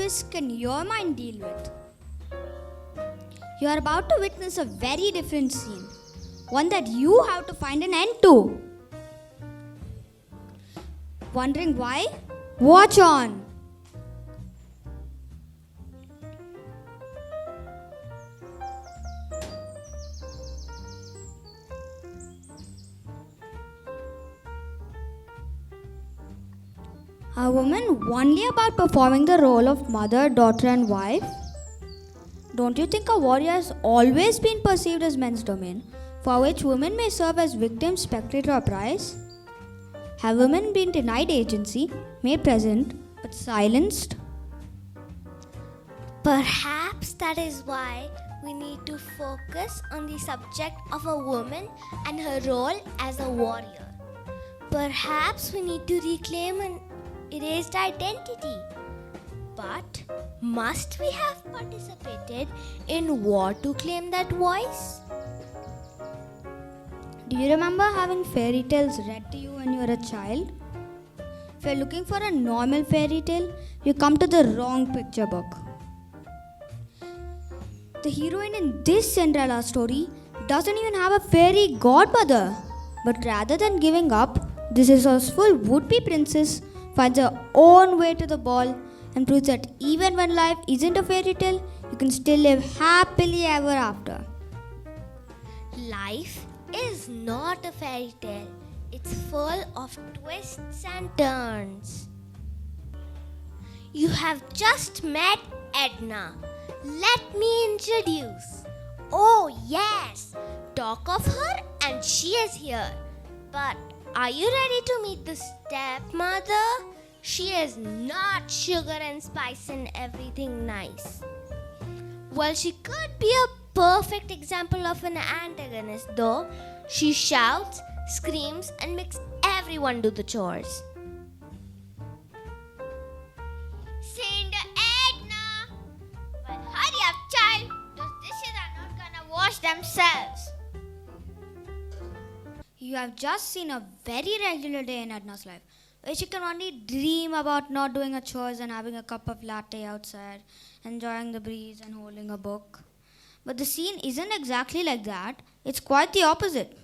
this can your mind deal with? You are about to witness a very different scene, one that you have to find an end to. Wondering why? Watch on! A woman only about performing the role of mother, daughter, and wife? Don't you think a warrior has always been perceived as men's domain, for which women may serve as victims, spectator, or prize? Have women been denied agency, made present, but silenced? Perhaps that is why we need to focus on the subject of a woman and her role as a warrior. Perhaps we need to reclaim an erased identity. But must we have participated in war to claim that voice? Do you remember having fairy tales read to you when you were a child? If you're looking for a normal fairy tale, you come to the wrong picture book. The heroine in this Cinderella story doesn't even have a fairy godmother. But rather than giving up, this resourceful would-be princess finds her own way to the ball and proves that even when life isn't a fairy tale, you can still live happily ever after. Life is not a fairy tale. It's full of twists and turns. You have just met Edna. Let me introduce. Oh yes, talk of her and she is here. But are you ready to meet the stepmother? She is not sugar and spice and everything nice. Well, she could be a perfect example of an antagonist though. She shouts, screams and makes everyone do the chores. Saint Edna! Well, hurry up, child. Those dishes are not gonna wash themselves. You have just seen a very regular day in Edna's life, where she can only dream about not doing her chores and having a cup of latte outside, enjoying the breeze and holding a book. But the scene isn't exactly like that. It's quite the opposite.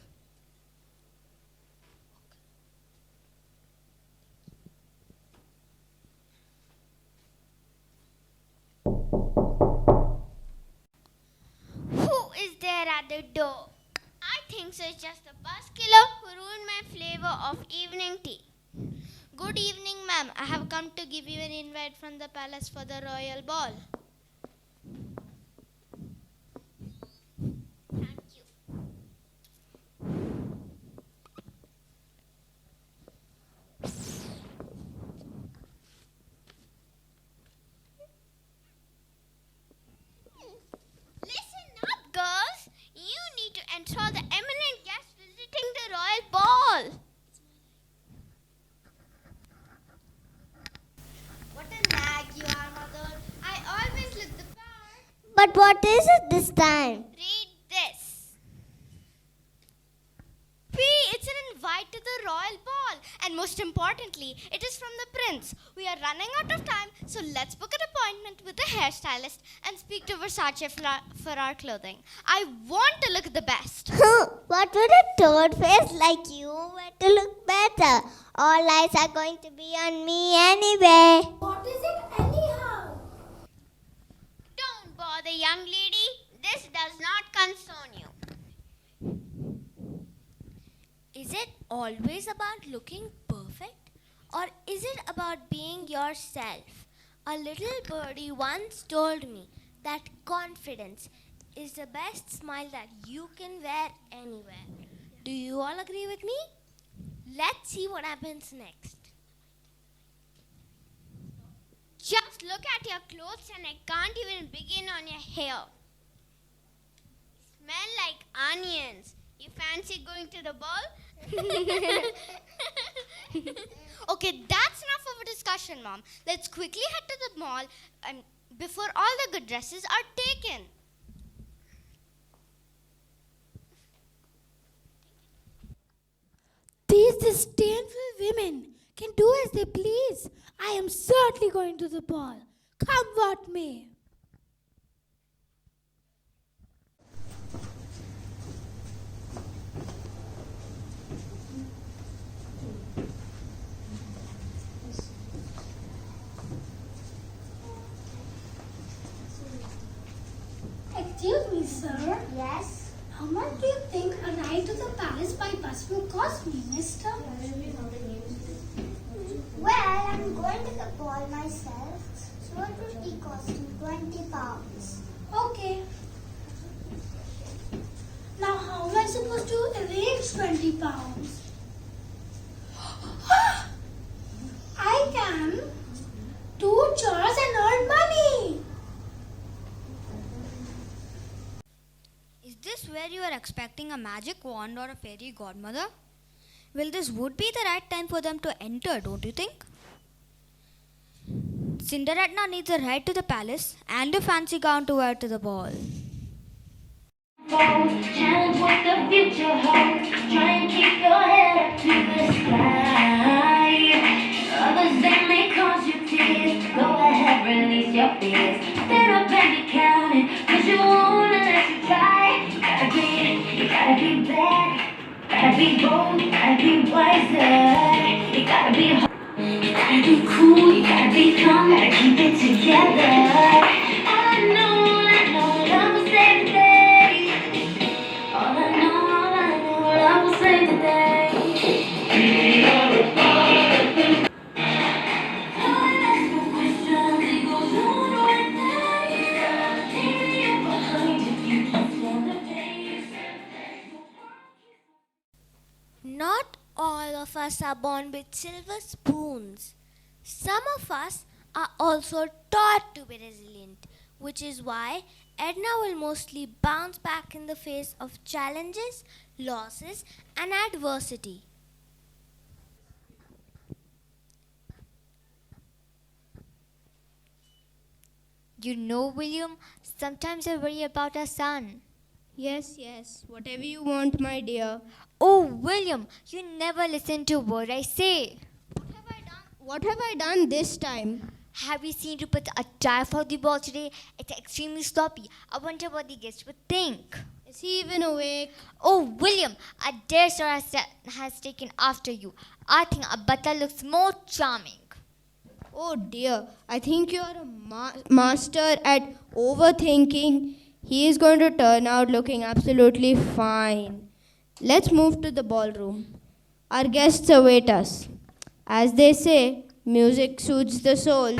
Who is there at the door? I think so. It's just a buskiller who ruined my flavor of evening tea. Good evening, ma'am. I have come to give you an invite from the palace for the royal ball. Thank you. Listen up, girls. You need to enthrall the eminent guest visiting the royal ball. What a nag you are, mother. I always look the part. But what is it this time? Read this. P, it's an invite to the royal ball. And most importantly, it is from the prince. We are running out of time, so let's book an appointment with the hairstylist and speak to Versace for our clothing. I want to look the best. What would a toad face like you wear to look better? All eyes are going to be on me anyway. What is it anyhow? Don't bother, young lady. This does not concern you. Is it always about looking perfect? Or is it about being yourself? A little birdie once told me that confidence is the best smile that you can wear anywhere. Do you all agree with me? Let's see what happens next. Just look at your clothes and I can't even begin on your hair. Smell like onions. You fancy going to the ball? Okay, that's enough of a discussion, Mom. Let's quickly head to the mall and before all the good dresses are taken. These disdainful women can do as they please. I am certainly going to the ball. Come what may. Excuse me, sir. Yes? How much do you think a ride to the palace by bus will cost me, mister? Well, I'm going to the ball myself, so it will be costing £20. Okay. Now, how am I supposed to arrange £20? I can do chores and earn money. Is this where you are expecting a magic wand or a fairy godmother? Well, this would be the right time for them to enter, don't you think? Cinderella needs a ride to the palace and a fancy gown to wear to the ball. Challenge what the future holds. Try and keep your head up to the sky. Others, they may cause you tears. Go ahead, release your fears. Stand up and be counted, 'cause you won't unless you try. You gotta be bad. Gotta be bold, you gotta be wiser. You gotta be hard. You gotta be cool, you gotta be calm, gotta keep it together. I know, love will save the day. All I know, love will save the day. Oh, that's no question, it goes on right there. Take you behind if you can stand the pace. Not all of us are born with silver spoons. Some of us are also taught to be resilient, which is why Edna will mostly bounce back in the face of challenges, losses, and adversity. You know, William, sometimes I worry about our son. Yes, whatever you want, my dear. Oh, William, you never listen to what I say. What have I done this time? Have you seen Rupert attire for the ball today? It's extremely sloppy. I wonder what the guests would think. Is he even awake? Oh, William, I dare sir has taken after you. I think a butler looks more charming. Oh dear, I think you are a master at overthinking. He is going to turn out looking absolutely fine. Let's move to the ballroom. Our guests await us. As they say, music soothes the soul.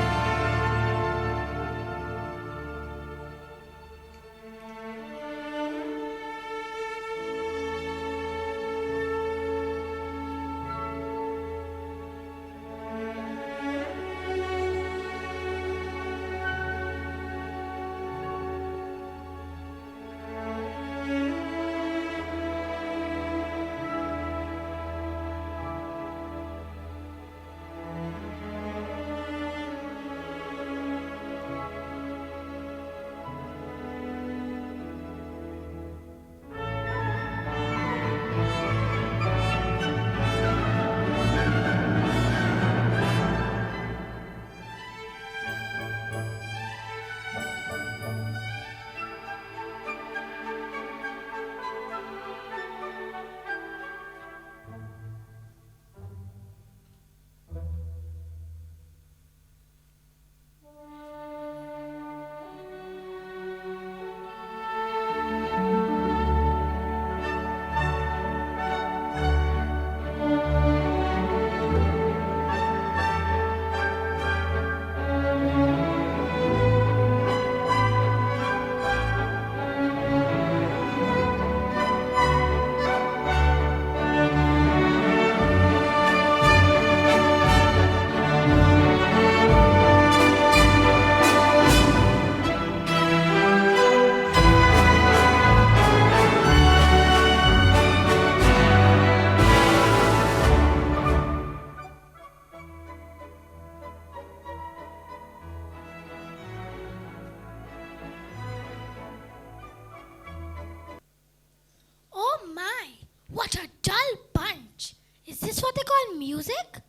Oh my, what a dull bunch. Is this what they call music?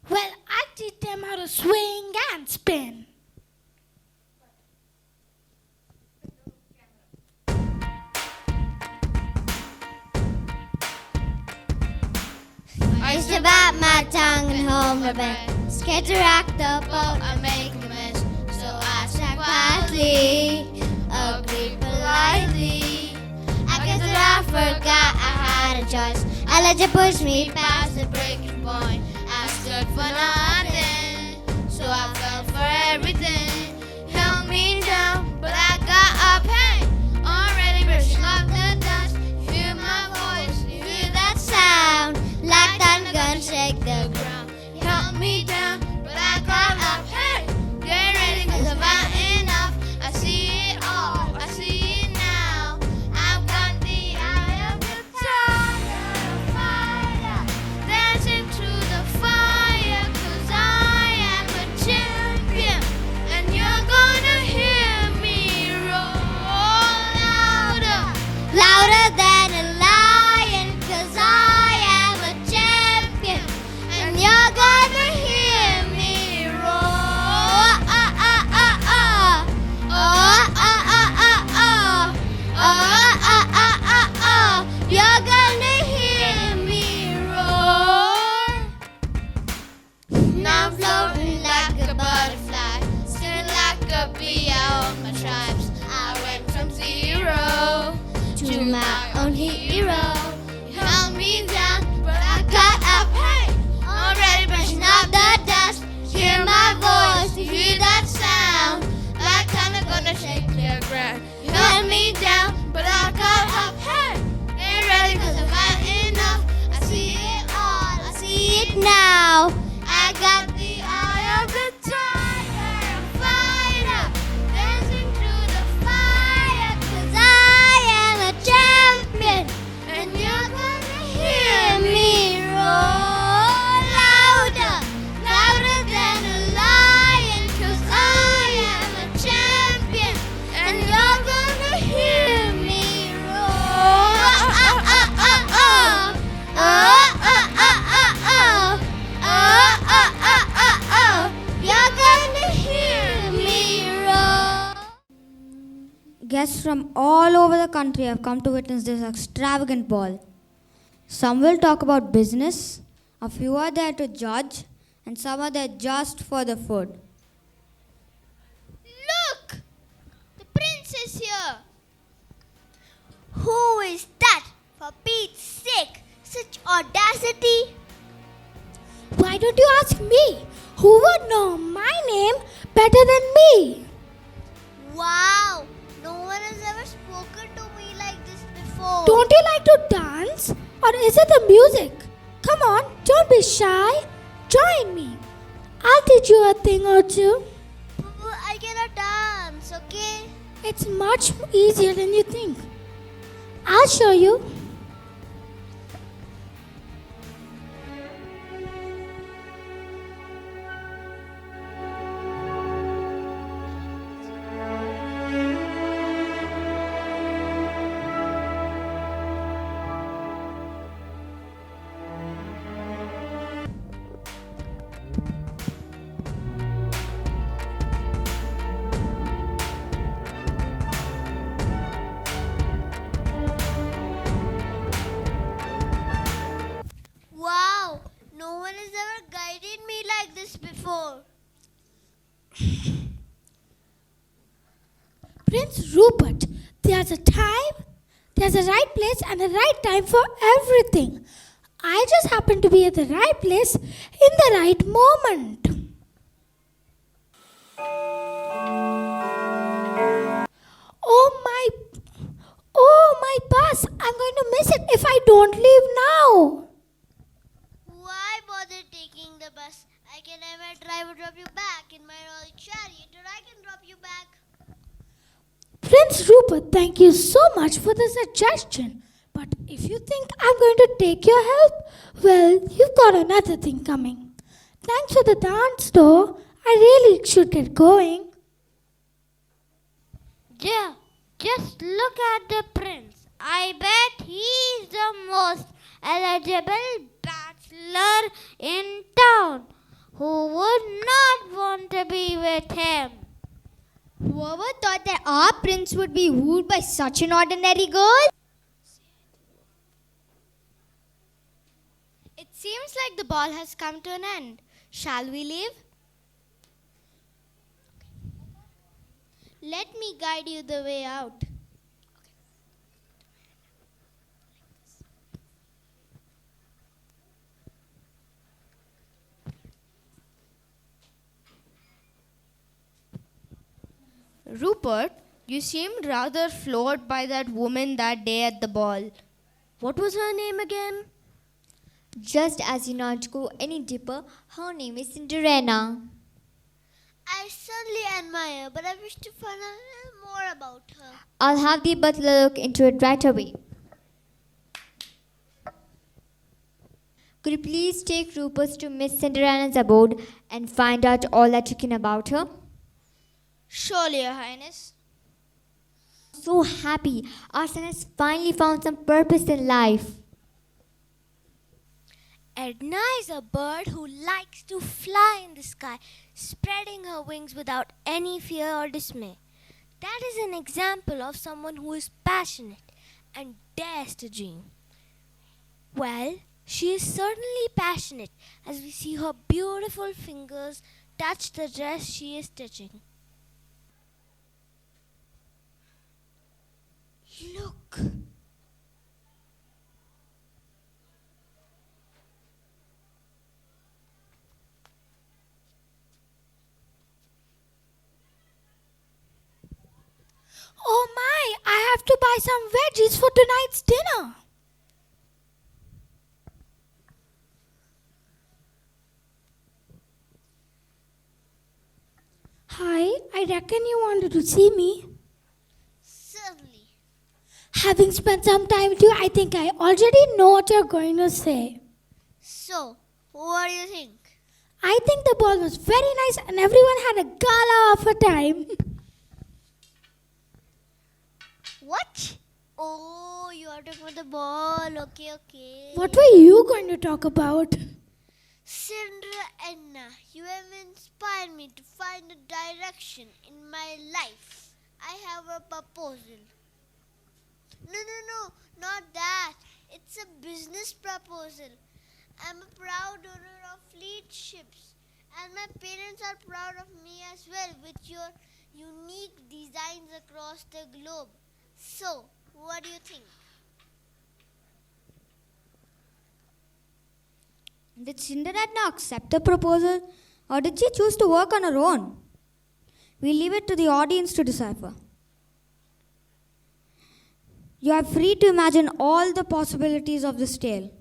Well, I teach them how to swing and spin. bite my tongue and hold my breath. Scared to rock the boat, I make a mess. So I sat quietly, agreed politely. I guess that I forgot I had a choice. I let you push me past the breaking point. I stood for nothing, so I fell for everything. Held me down, but I got up. Hey, already brushing off the dust. You hear my voice, you hear that sound, like thunder gonna shake the ground. You held me down, but I got up. Hey, get ready 'cause I've had enough. I see it all, I see it now. I've got the eye of the tiger, fire, dancing through the fire. 'Cause I am a champion, and you're gonna hear me roar louder, louder than a lion. 'Cause I am a champion, and you're gonna hear me roar. Ah, ah, ah, ah. Oh, ah, ah, ah, ah. Oh, ah, ah, ah, ah. You're gonna hear me roar. Now I'm floating like a butterfly, still like a bee out of my tribes. I went from zero to my own hero. You held me down, but I got up. Hey, already brushing off the dust. Hear my voice, you hear that sound, like thunder gonna shake the ground. You held me down, but I got up. Hey, get ready 'cause I've had enough. I see it all, I see it now. I got the eye of the tiger, fighter, dancing through the fire. 'Cause I am a champion, and you're gonna hear me roar louder, louder than a lion. 'Cause I am a champion, and you're gonna hear me roar. Ah, ah, ah, ah. Oh, ah, ah, ah, ah. Oh, oh, oh, oh, oh. You're gonna hear me roar. Guests from all over the country have come to witness this extravagant ball. Some will talk about business, a few are there to judge, and some are there just for the food. Look! The prince is here! Who is that? For Pete's sake, such audacity! Why don't you ask me? Who would know my name better than me? Wow! No one has ever spoken to me like this before. Don't you like to dance? Or is it the music? Come on, don't be shy. Join me. I'll teach you a thing or two. I cannot dance, okay? It's much easier than you think. I'll show you. Wow! No one has ever guided me like this before. Prince Rupert, there's a time, there's a right place and a right time for everything. I just happen to be at the right place in the right moment. Oh my bus, I'm going to miss it if I don't leave now. Why bother taking the bus? I can either drive or drop you back in my royal chariot, or I can drop you back. Prince Rupert, thank you so much for the suggestion. But if you think I'm going to take your help, well, you've got another thing coming. Thanks for the dance, though. I really should get going. Yeah, just look at the prince. I bet he's the most eligible bachelor in town. Who would not want to be with him? Whoever thought that our prince would be wooed by such an ordinary girl? It seems like the ball has come to an end. Shall we leave? Let me guide you the way out. Rupert, you seemed rather floored by that woman that day at the ball. What was her name again? Just as you not go any deeper, her name is Cinderella. I certainly admire, but I wish to find out a little more about her. I'll have the butler look into it right away. Could you please take Rupert to Miss Cinderella's abode and find out all that you can about her? Surely, Your Highness. So happy, our son has finally found some purpose in life. Edna is a bird who likes to fly in the sky, spreading her wings without any fear or dismay. That is an example of someone who is passionate and dares to dream. Well, she is certainly passionate as we see her beautiful fingers touch the dress she is stitching. Look! Oh my, I have to buy some veggies for tonight's dinner. Hi, I reckon you wanted to see me. Certainly. Having spent some time with you, I think I already know what you're going to say. So, what do you think? I think the ball was very nice and everyone had a gala of a time. What? Oh, you are talking about the ball. Okay. What were you going to talk about? Cinderella, you have inspired me to find a direction in my life. I have a proposal. No, not that. It's a business proposal. I'm a proud owner of fleet ships, and my parents are proud of me as well with your unique designs across the globe. So, what do you think? Did Cinderella accept the proposal or did she choose to work on her own? We leave it to the audience to decipher. You are free to imagine all the possibilities of this tale.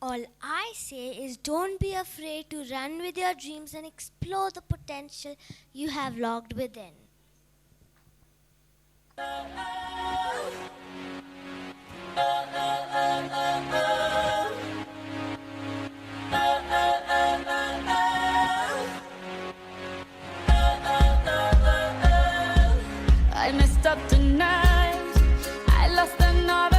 All I say is don't be afraid to run with your dreams and explore the potential you have locked within. I messed up tonight. I lost another